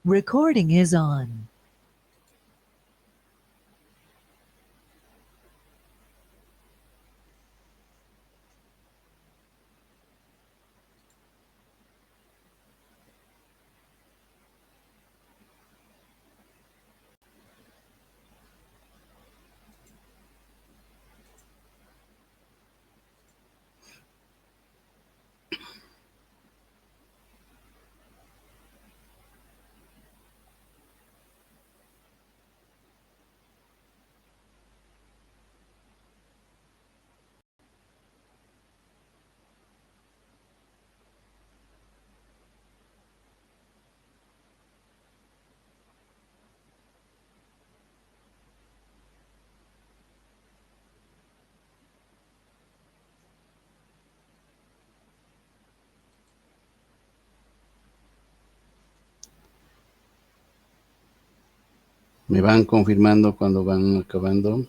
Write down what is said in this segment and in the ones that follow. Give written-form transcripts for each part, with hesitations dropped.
Recording is on. Me van confirmando cuando van acabando.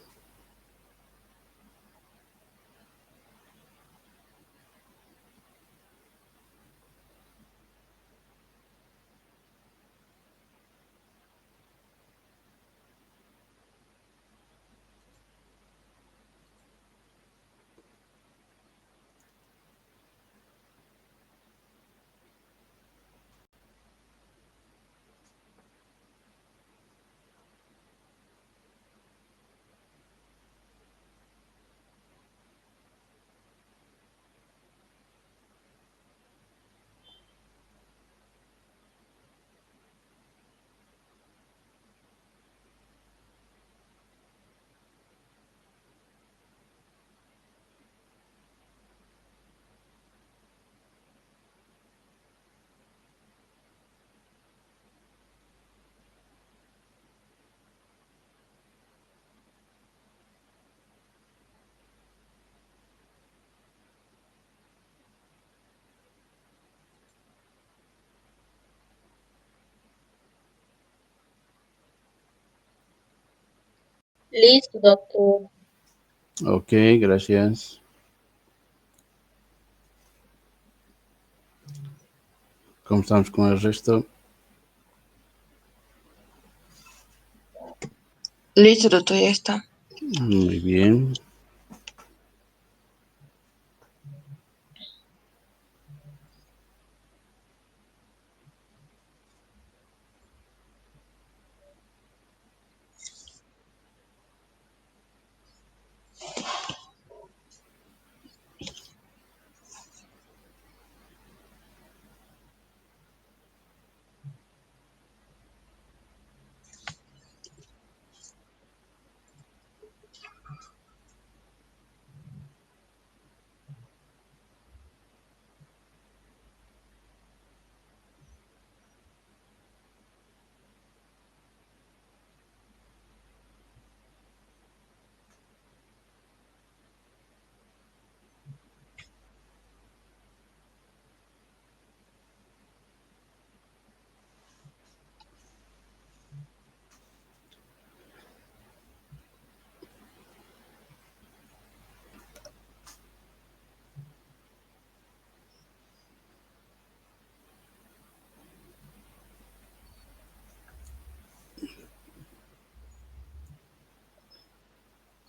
Listo, doctor. Ok, gracias. ¿Cómo estamos con el resto? Listo, doctor, ya está. Muy bien.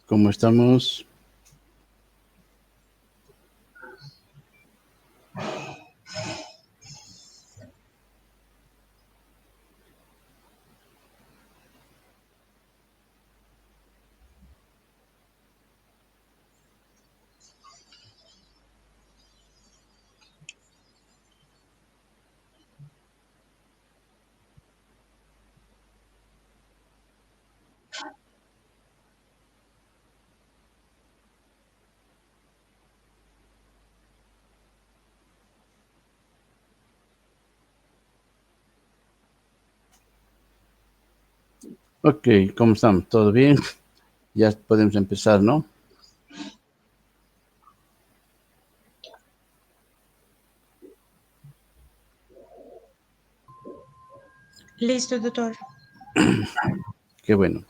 ¿Cómo estamos? Ok, ¿cómo estamos? ¿Todo bien? Ya podemos empezar, ¿no? Listo, doctor. Qué bueno.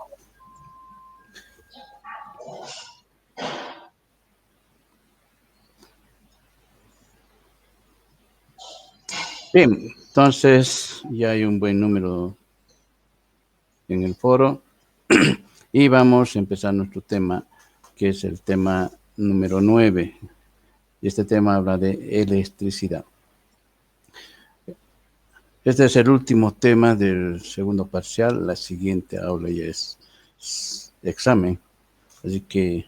Bien, Entonces, ya hay un buen número en el foro y vamos a empezar nuestro tema, que es el tema número 9. Y este tema habla de electricidad. Este es el último tema del segundo parcial. La siguiente aula ya es examen. Así que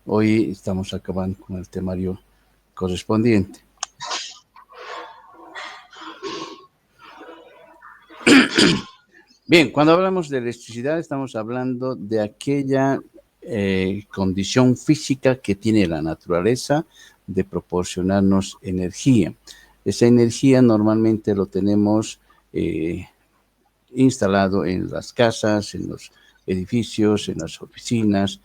hoy estamos acabando con el temario correspondiente. Bien, cuando hablamos de electricidad estamos hablando de aquella condición física que tiene la naturaleza de proporcionarnos energía. Esa energía normalmente lo tenemos instalado en las casas, en los edificios, en las oficinas,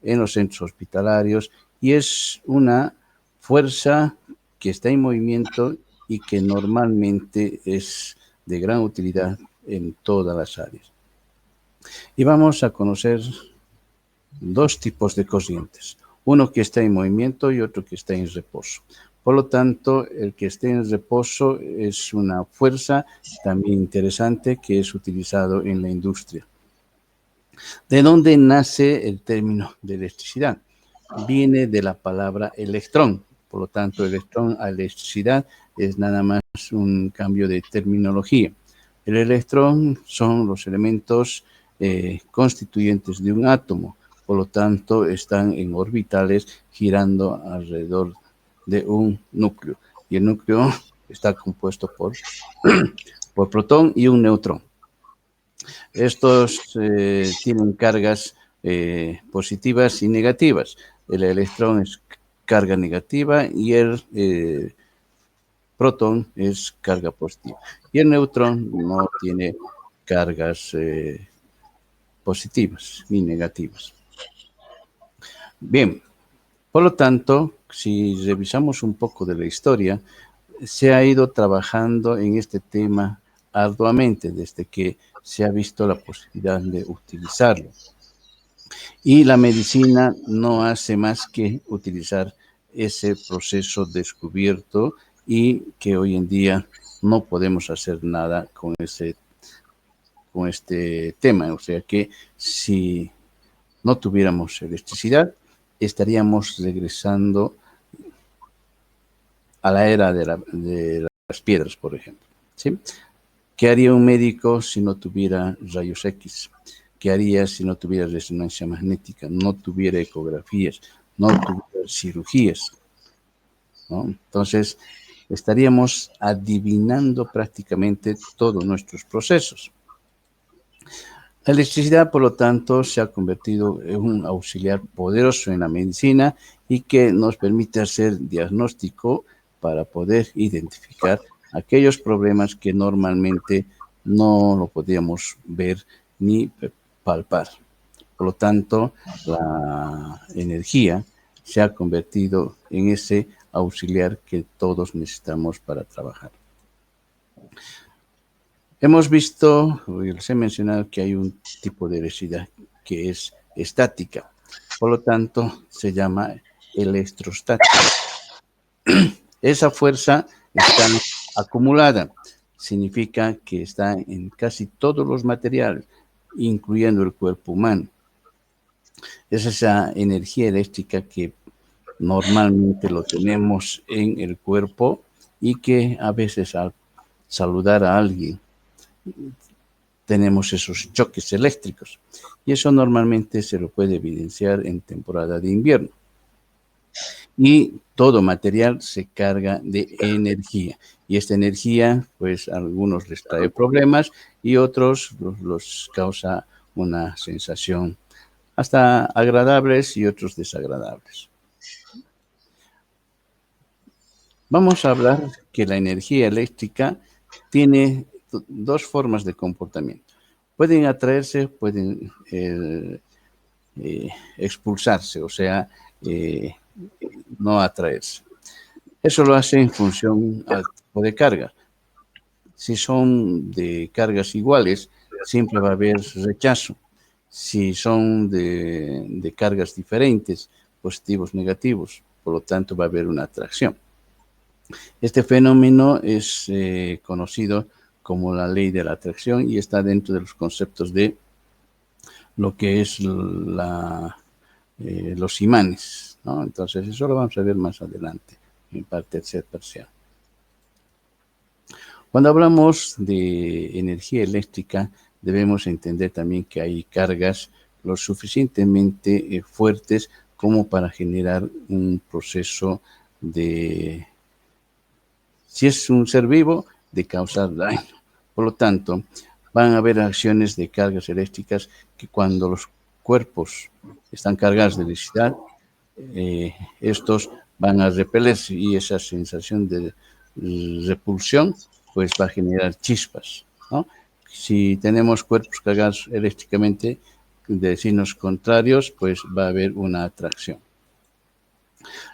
en los centros hospitalarios, y es una fuerza que está en movimiento y que normalmente es de gran utilidad en todas las áreas. Y vamos a conocer dos tipos de corrientes, uno que está en movimiento y otro que está en reposo. Por lo tanto, el que esté en reposo es una fuerza también interesante que es utilizado en la industria. ¿De dónde nace el término de electricidad? Viene de la palabra electrón. Por lo tanto, electrón a electricidad es nada más un cambio de terminología. El electrón son los elementos constituyentes de un átomo. Por lo tanto, están en orbitales girando alrededor de un núcleo. Y el núcleo está compuesto por protón y un neutrón. Estos tienen cargas positivas y negativas. El electrón es carga negativa y el protón es carga positiva. Y el neutrón no tiene cargas positivas ni negativas. Bien, por lo tanto, si revisamos un poco de la historia, se ha ido trabajando en este tema arduamente desde que se ha visto la posibilidad de utilizarlo. Y la medicina no hace más que utilizar ese proceso descubierto y que hoy en día no podemos hacer nada con este tema. O sea que si no tuviéramos electricidad, estaríamos regresando a la era de las piedras, por ejemplo, ¿sí? ¿Qué haría un médico si no tuviera rayos X? ¿Qué haría si no tuviera resonancia magnética? No tuviera ecografías, no tuviera cirugías, ¿no? Entonces, estaríamos adivinando prácticamente todos nuestros procesos. La electricidad, por lo tanto, se ha convertido en un auxiliar poderoso en la medicina y que nos permite hacer diagnóstico para poder identificar aquellos problemas que normalmente no lo podíamos ver ni palpar. Por lo tanto, la energía se ha convertido en ese auxiliar que todos necesitamos para trabajar. Hemos visto, les he mencionado que hay un tipo de electricidad que es estática, por lo tanto se llama electrostática. Esa fuerza está acumulada, significa que está en casi todos los materiales, incluyendo el cuerpo humano. Es esa energía eléctrica que normalmente lo tenemos en el cuerpo y que a veces al saludar a alguien tenemos esos choques eléctricos y eso normalmente se lo puede evidenciar en temporada de invierno. Y todo material se carga de energía y esta energía pues a algunos les trae problemas y otros los causa una sensación hasta agradables y otros desagradables. Vamos a hablar que la energía eléctrica tiene dos formas de comportamiento. Pueden atraerse, pueden expulsarse, o sea, no atraerse. Eso lo hace en función al tipo de carga. Si son de cargas iguales, siempre va a haber rechazo. Si son de cargas diferentes, positivos, negativos, por lo tanto va a haber una atracción. Este fenómeno es conocido como la ley de la atracción y está dentro de los conceptos de lo que es los imanes, ¿no? Entonces, eso lo vamos a ver más adelante, en parte parcial. Cuando hablamos de energía eléctrica, debemos entender también que hay cargas lo suficientemente fuertes como para generar un proceso de, si es un ser vivo, de causar daño. Por lo tanto, van a haber acciones de cargas eléctricas que cuando los cuerpos están cargados de electricidad, estos van a repelerse y esa sensación de repulsión pues va a generar chispas, ¿no? Si tenemos cuerpos cargados eléctricamente de signos contrarios, pues va a haber una atracción.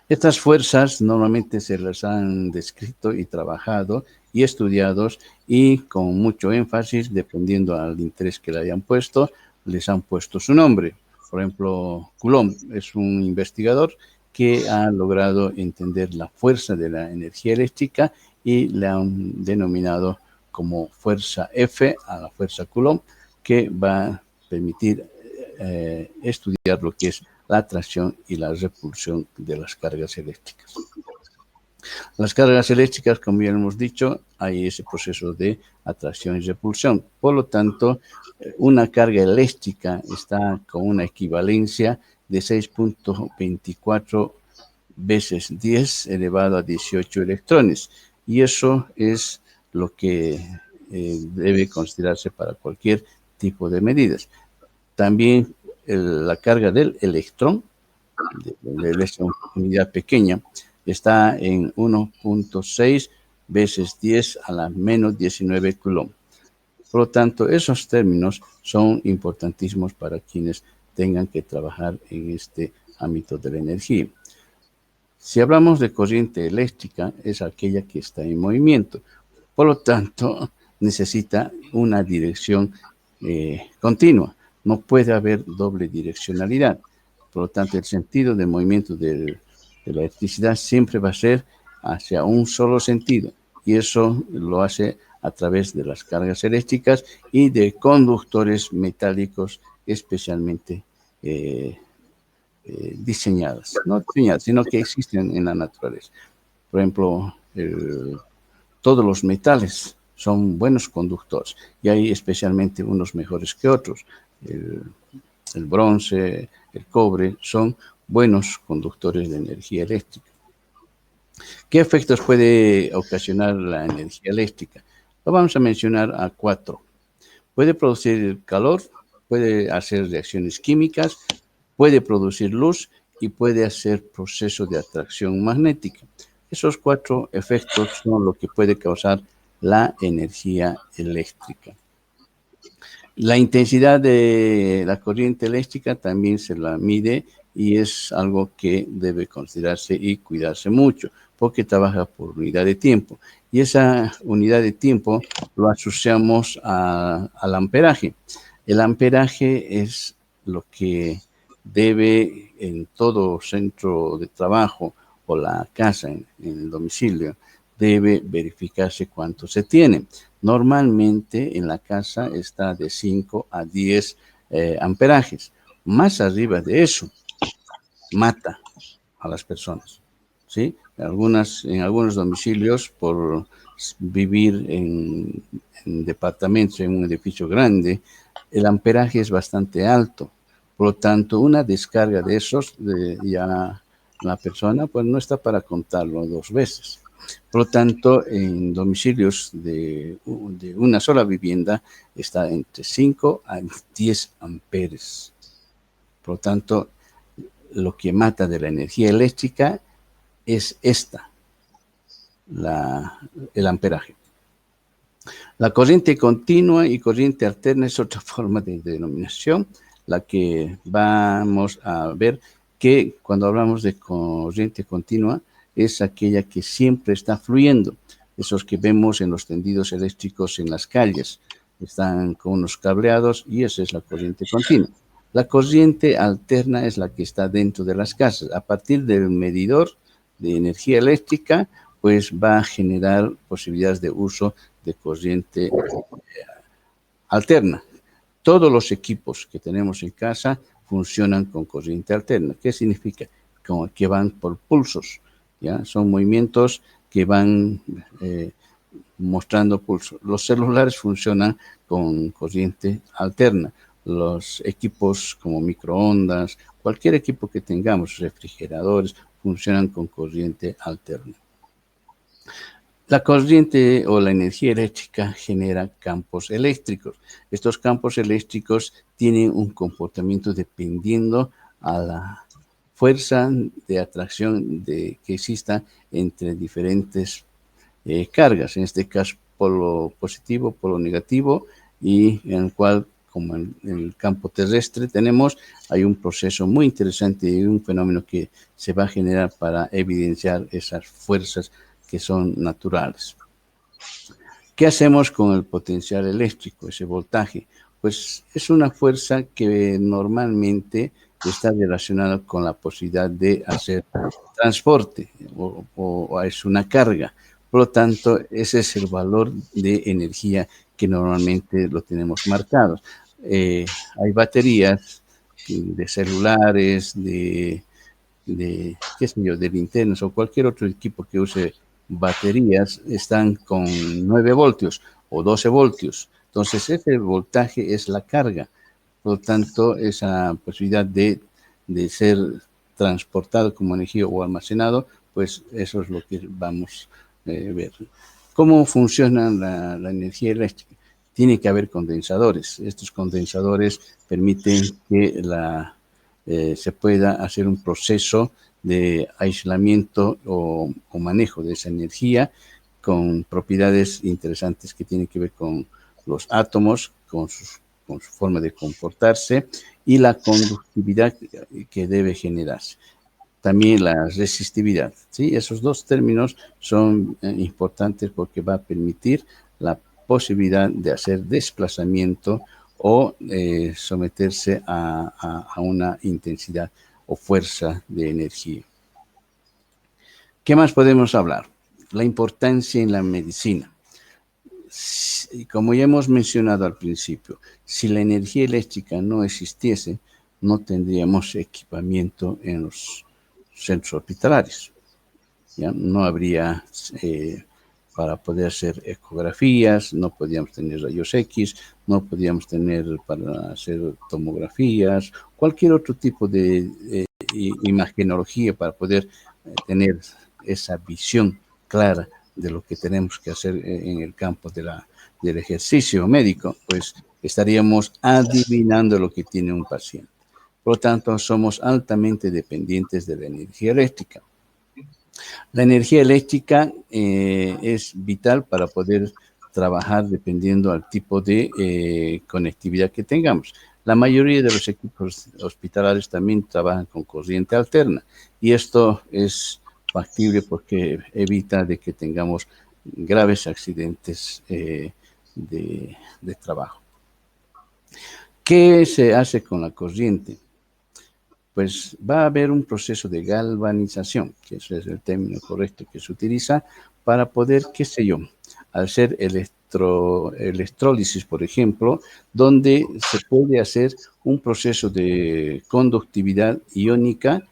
Estas fuerzas normalmente se las han descrito y trabajado y estudiados y con mucho énfasis, dependiendo al interés que le hayan puesto, les han puesto su nombre. Por ejemplo, Coulomb es un investigador que ha logrado entender la fuerza de la energía eléctrica y le han denominado como fuerza F a la fuerza Coulomb, que va a permitir estudiar lo que es la atracción y la repulsión de las cargas eléctricas. Las cargas eléctricas, como ya hemos dicho, hay ese proceso de atracción y repulsión. Por lo tanto, una carga eléctrica está con una equivalencia de 6.24 veces 10 elevado a 18 electrones. Y eso es lo que debe considerarse para cualquier tipo de medidas. También la carga del electrón, de esta unidad pequeña, está en 1.6 veces 10 a la menos 19 coulomb. Por lo tanto, esos términos son importantísimos para quienes tengan que trabajar en este ámbito de la energía. Si hablamos de corriente eléctrica, es aquella que está en movimiento. Por lo tanto, necesita una dirección continua. No puede haber doble direccionalidad. Por lo tanto, el sentido de movimiento de la electricidad siempre va a ser hacia un solo sentido. Y eso lo hace a través de las cargas eléctricas y de conductores metálicos especialmente diseñadas. No diseñadas, sino que existen en la naturaleza. Por ejemplo, todos los metales son buenos conductores y hay especialmente unos mejores que otros. El bronce, el cobre son buenos conductores de energía eléctrica. ¿Qué efectos puede ocasionar la energía eléctrica? Lo vamos a mencionar a 4. Puede producir calor, puede hacer reacciones químicas, puede producir luz y puede hacer proceso de atracción magnética. Esos 4 efectos son lo que puede causar la energía eléctrica. La intensidad de la corriente eléctrica también se la mide y es algo que debe considerarse y cuidarse mucho, porque trabaja por unidad de tiempo. Y esa unidad de tiempo lo asociamos al amperaje. El amperaje es lo que debe en todo centro de trabajo o la casa, en el domicilio, debe verificarse cuánto se tiene. Normalmente en la casa está de 5 a 10 amperajes. Más arriba de eso, mata a las personas, ¿sí? En algunos domicilios, por vivir en departamentos, en un edificio grande, el amperaje es bastante alto. Por lo tanto, una descarga de esos, ya la persona pues no está para contarlo 2 veces. Por lo tanto, en domicilios de una sola vivienda está entre 5 a 10 amperes. Por lo tanto, lo que mata de la energía eléctrica es el amperaje. La corriente continua y corriente alterna es otra forma de denominación, la que vamos a ver que cuando hablamos de corriente continua es aquella que siempre está fluyendo. Esos que vemos en los tendidos eléctricos en las calles, están con unos cableados y esa es la corriente continua. La corriente alterna es la que está dentro de las casas. A partir del medidor de energía eléctrica pues va a generar posibilidades de uso de corriente alterna. Todos los equipos que tenemos en casa funcionan con corriente alterna. ¿Qué significa? Como que van por pulsos, ¿ya? Son movimientos que van mostrando pulsos. Los celulares funcionan con corriente alterna. Los equipos como microondas, cualquier equipo que tengamos, refrigeradores, funcionan con corriente alterna. La corriente o la energía eléctrica genera campos eléctricos. Estos campos eléctricos tienen un comportamiento dependiendo a la fuerza de atracción que exista entre diferentes cargas, en este caso polo positivo, polo negativo, y en el cual, como en el campo terrestre hay un proceso muy interesante y un fenómeno que se va a generar para evidenciar esas fuerzas que son naturales. ¿Qué hacemos con el potencial eléctrico, ese voltaje? Pues es una fuerza que normalmente está relacionada con la posibilidad de hacer transporte o es una carga. Por lo tanto, ese es el valor de energía que normalmente lo tenemos marcado. Hay baterías de celulares, qué sé yo, de linternas o cualquier otro equipo que use baterías, están con 9 voltios o 12 voltios. Entonces, ese voltaje es la carga. Por lo tanto, esa posibilidad de ser transportado como energía o almacenado, pues eso es lo que vamos a ver. ¿Cómo funciona la energía eléctrica? Tiene que haber condensadores. Estos condensadores permiten que se pueda hacer un proceso de aislamiento o manejo de esa energía con propiedades interesantes que tienen que ver con los átomos, con su forma de comportarse y la conductividad que debe generarse. También la resistividad, ¿sí? Esos dos términos son importantes porque va a permitir la posibilidad de hacer desplazamiento o someterse a una intensidad o fuerza de energía. ¿Qué más podemos hablar? La importancia en la medicina. Como ya hemos mencionado al principio, si la energía eléctrica no existiese, no tendríamos equipamiento en los centros hospitalarios. ¿Ya? No habría para poder hacer ecografías, no podíamos tener rayos X, no podíamos tener para hacer tomografías, cualquier otro tipo de imagenología para poder tener esa visión clara de lo que tenemos que hacer en el campo del ejercicio médico, pues estaríamos adivinando lo que tiene un paciente. Por lo tanto, somos altamente dependientes de la energía eléctrica. La energía eléctrica es vital para poder trabajar dependiendo al tipo de conectividad que tengamos. La mayoría de los equipos hospitalarios también trabajan con corriente alterna y esto es factible porque evita de que tengamos graves accidentes de trabajo. ¿Qué se hace con la corriente? Pues va a haber un proceso de galvanización, que ese es el término correcto que se utiliza, para poder, qué sé yo, hacer electrólisis, por ejemplo, donde se puede hacer un proceso de conductividad iónica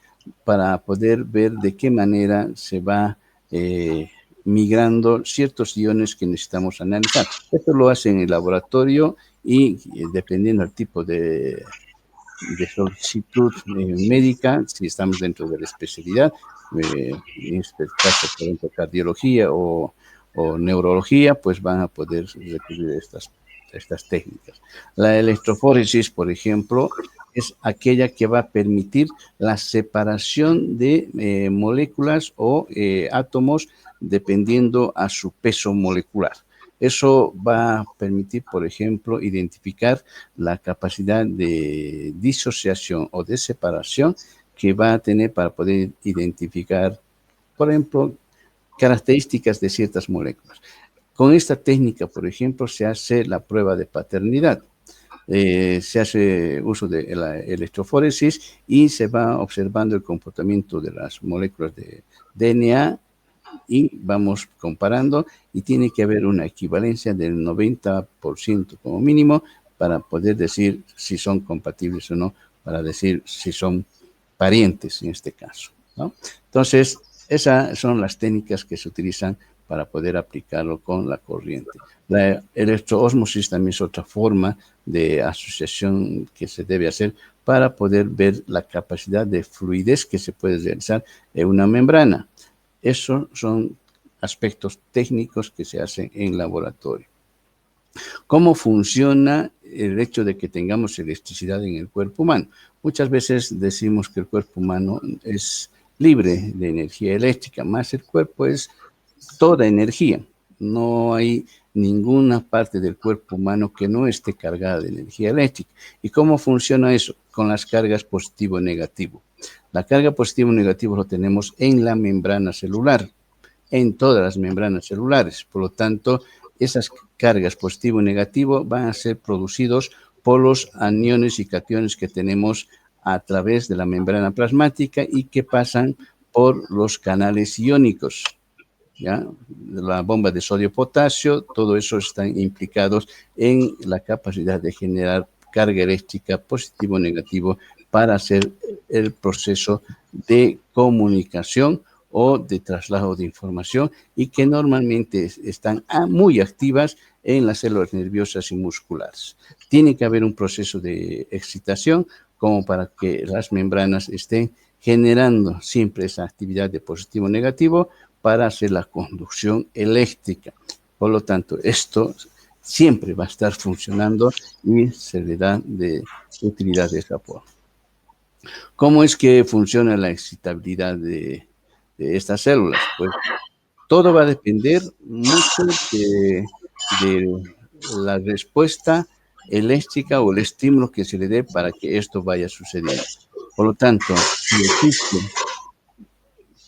para poder ver de qué manera se va migrando ciertos iones que necesitamos analizar. Esto lo hace en el laboratorio y dependiendo del tipo de solicitud médica, si estamos dentro de la especialidad, en este caso, por ejemplo, cardiología o neurología, pues van a poder recurrir a estas técnicas. La electroforesis, por ejemplo, es aquella que va a permitir la separación de moléculas o átomos dependiendo a su peso molecular. Eso va a permitir, por ejemplo, identificar la capacidad de disociación o de separación que va a tener para poder identificar, por ejemplo, características de ciertas moléculas. Con esta técnica, por ejemplo, se hace la prueba de paternidad. Se hace uso de la electroforesis y se va observando el comportamiento de las moléculas de DNA y vamos comparando y tiene que haber una equivalencia del 90% como mínimo para poder decir si son compatibles o no, para decir si son parientes en este caso, ¿no? Entonces, esas son las técnicas que se utilizan para poder aplicarlo con la corriente. La electroosmosis también es otra forma de asociación que se debe hacer para poder ver la capacidad de fluidez que se puede realizar en una membrana. Esos son aspectos técnicos que se hacen en laboratorio. ¿Cómo funciona el hecho de que tengamos electricidad en el cuerpo humano? Muchas veces decimos que el cuerpo humano es libre de energía eléctrica, más el cuerpo es toda energía. No hay ninguna parte del cuerpo humano que no esté cargada de energía eléctrica. ¿Y cómo funciona eso? Con las cargas positivo y negativo. La carga positivo y negativo lo tenemos en la membrana celular, en todas las membranas celulares. Por lo tanto, esas cargas positivo y negativo van a ser producidos por los aniones y cationes que tenemos a través de la membrana plasmática y que pasan por los canales iónicos, ¿ya? La bomba de sodio-potasio, todo eso están implicados en la capacidad de generar carga eléctrica positivo o negativo para hacer el proceso de comunicación o de traslado de información y que normalmente están muy activas en las células nerviosas y musculares. Tiene que haber un proceso de excitación como para que las membranas estén generando siempre esa actividad de positivo o negativo para hacer la conducción eléctrica. Por lo tanto, esto siempre va a estar funcionando y se le da de utilidad de esa forma. ¿Cómo es que funciona la excitabilidad de estas células? Pues todo va a depender mucho de la respuesta eléctrica o el estímulo que se le dé para que esto vaya sucediendo. Por lo tanto, si existen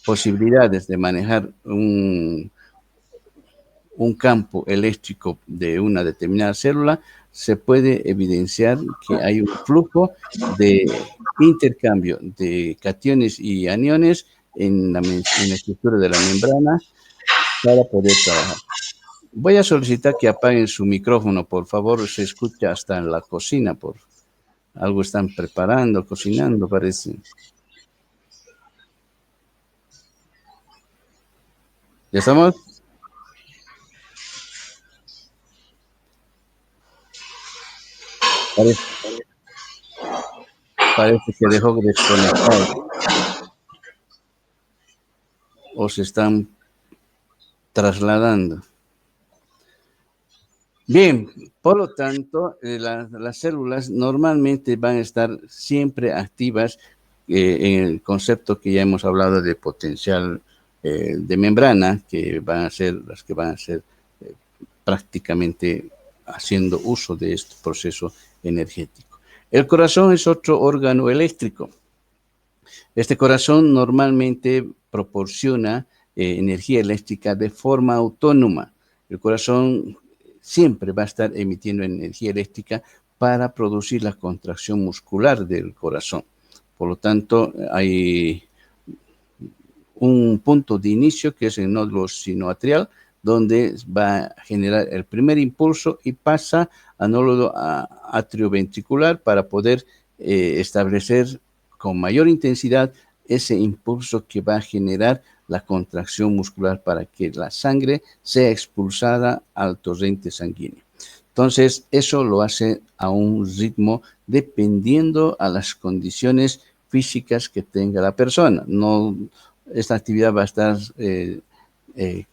posibilidades de manejar un campo eléctrico de una determinada célula, se puede evidenciar que hay un flujo de intercambio de cationes y aniones en la estructura de la membrana para poder trabajar. Voy a solicitar que apaguen su micrófono, por favor, se escucha hasta en la cocina, algo están preparando, cocinando, parece. ¿Ya estamos? Parece que dejó desconectado o se están trasladando. Bien, por lo tanto, las células normalmente van a estar siempre activas en el concepto que ya hemos hablado de potencial de membrana, que van a ser las que van a ser prácticamente haciendo uso de este proceso energético. El corazón es otro órgano eléctrico. Este corazón normalmente proporciona energía eléctrica de forma autónoma. El corazón siempre va a estar emitiendo energía eléctrica para producir la contracción muscular del corazón. Por lo tanto, hay un punto de inicio que es el nódulo sinoatrial, donde va a generar el primer impulso y pasa al nódulo atrioventricular para poder establecer con mayor intensidad ese impulso que va a generar la contracción muscular para que la sangre sea expulsada al torrente sanguíneo. Entonces, eso lo hace a un ritmo dependiendo a las condiciones físicas que tenga la persona. No, esta actividad va a estar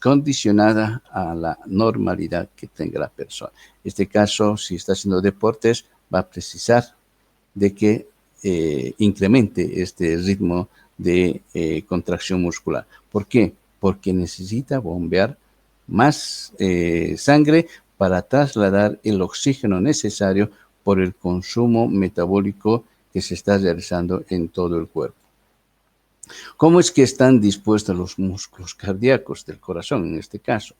condicionada a la normalidad que tenga la persona. En este caso, si está haciendo deportes, va a precisar de que incremente este ritmo de contracción muscular. ¿Por qué? Porque necesita bombear más sangre para trasladar el oxígeno necesario por el consumo metabólico que se está realizando en todo el cuerpo. ¿Cómo es que están dispuestos los músculos cardíacos del corazón en este caso?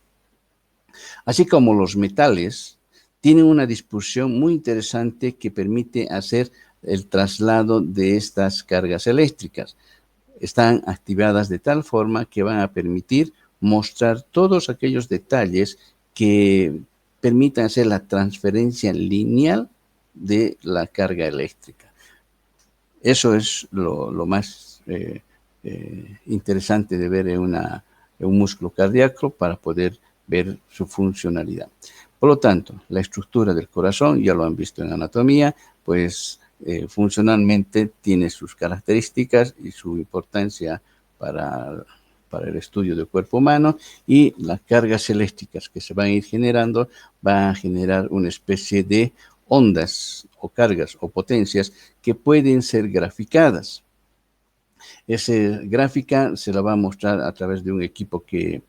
Así como los metales, tienen una disposición muy interesante que permite hacer el traslado de estas cargas eléctricas. Están activadas de tal forma que van a permitir mostrar todos aquellos detalles que permitan hacer la transferencia lineal de la carga eléctrica. Eso es lo más interesante de ver en un músculo cardíaco para poder ver su funcionalidad. Por lo tanto, la estructura del corazón, ya lo han visto en anatomía, pues funcionalmente tiene sus características y su importancia para el estudio del cuerpo humano, y las cargas eléctricas que se van a ir generando van a generar una especie de ondas o cargas o potencias que pueden ser graficadas. Esa gráfica se la va a mostrar a través de un equipo que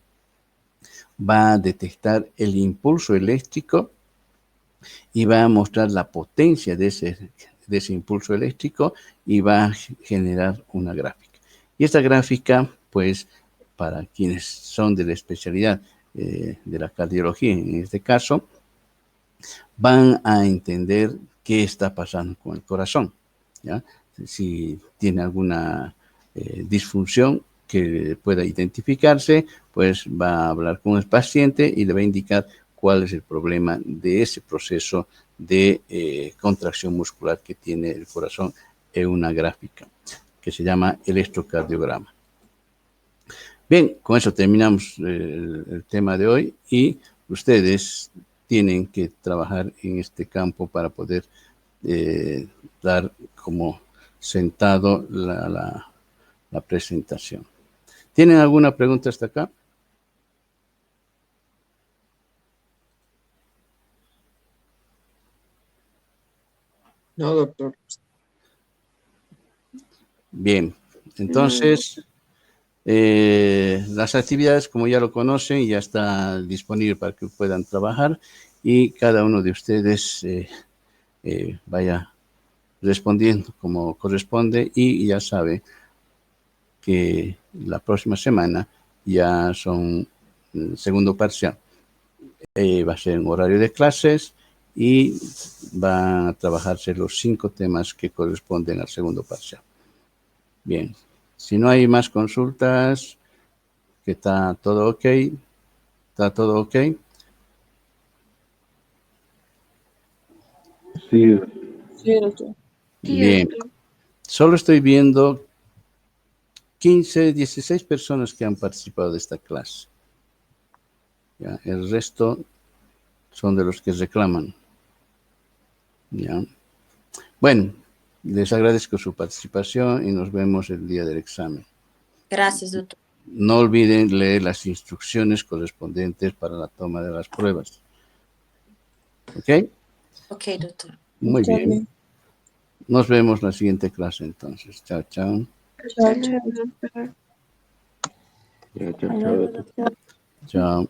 va a detectar el impulso eléctrico y va a mostrar la potencia de ese impulso eléctrico y va a generar una gráfica. Y esta gráfica, pues, para quienes son de la especialidad de la cardiología, en este caso, van a entender qué está pasando con el corazón, ¿ya? Si tiene alguna disfunción que pueda identificarse, pues va a hablar con el paciente y le va a indicar cuál es el problema de ese proceso de contracción muscular que tiene el corazón en una gráfica que se llama electrocardiograma. Bien, con eso terminamos el tema de hoy, y ustedes tienen que trabajar en este campo para poder dar como sentado la presentación. ¿Tienen alguna pregunta hasta acá? No, doctor. Bien, entonces las actividades, como ya lo conocen, ya está disponible para que puedan trabajar, y cada uno de ustedes vaya respondiendo como corresponde, y ya sabe que la próxima semana ya son segundo parcial. Va a ser en horario de clases y van a trabajarse los 5 temas que corresponden al segundo parcial. Bien, si no hay más consultas, que está todo ok, ¿está todo ok? Sí, Sí, doctor. Bien, solo estoy viendo 15, 16 personas que han participado de esta clase. ¿Ya? El resto son de los que reclaman. ¿Ya? Bueno, les agradezco su participación y nos vemos el día del examen. Gracias, doctor. No olviden leer las instrucciones correspondientes para la toma de las pruebas. ¿Ok? Ok, doctor. Muy Está bien. Nos vemos en la siguiente clase entonces. Chao, chao. Chao, chao. ya, chao, chao, doctor. Chao.